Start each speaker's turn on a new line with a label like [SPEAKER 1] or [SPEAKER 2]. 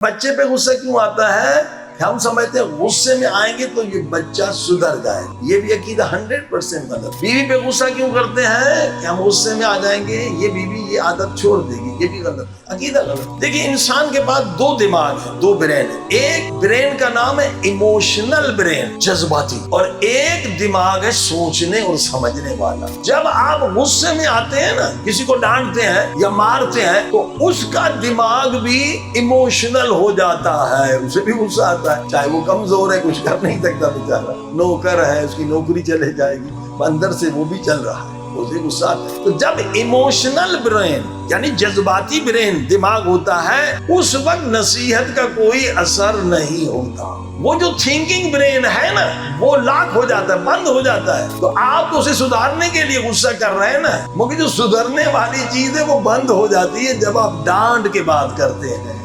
[SPEAKER 1] बच्चे पे गुस्सा क्यों आता है? हम समझते हैं गुस्से में आएंगे तो ये बच्चा सुधर जाए। ये भी अकीदा 100% गलत। बीवी पे गुस्सा क्यों करते हैं कि हम गुस्से में आ जाएंगे, ये बीवी ये आदत छोड़ देगी, ये भी गलत, अकीदा गलत। देखिए, इंसान के पास दो दिमाग है, दो ब्रेन है। एक ब्रेन का नाम है इमोशनल ब्रेन, जज्बाती, और एक दिमाग है सोचने और समझने वाला। जब आप गुस्से में आते हैं ना, किसी को डांटते हैं या मारते हैं, तो उसका दिमाग भी इमोशनल हो जाता है, उसे भी गुस्सा आता है। चाहे वो कमजोर है, कुछ कर नहीं सकता बेचारा, नौकर है, उसकी नौकरी चले जाएगी, अंदर से वो भी चल रहा है, उसे गुस्सा आता है। तो जब इमोशनल ब्रेन यानी जज्बाती ब्रेन दिमाग होता है, उस वक्त नसीहत का कोई असर नहीं होता। वो जो थिंकिंग ब्रेन है ना, वो लॉक हो जाता है, बंद हो जाता है। तो आप तो उसे सुधारने के लिए गुस्सा कर रहे हैं ना, मगर जो सुधरने वाली चीज है वो बंद हो जाती है जब आप डांट के बात करते हैं।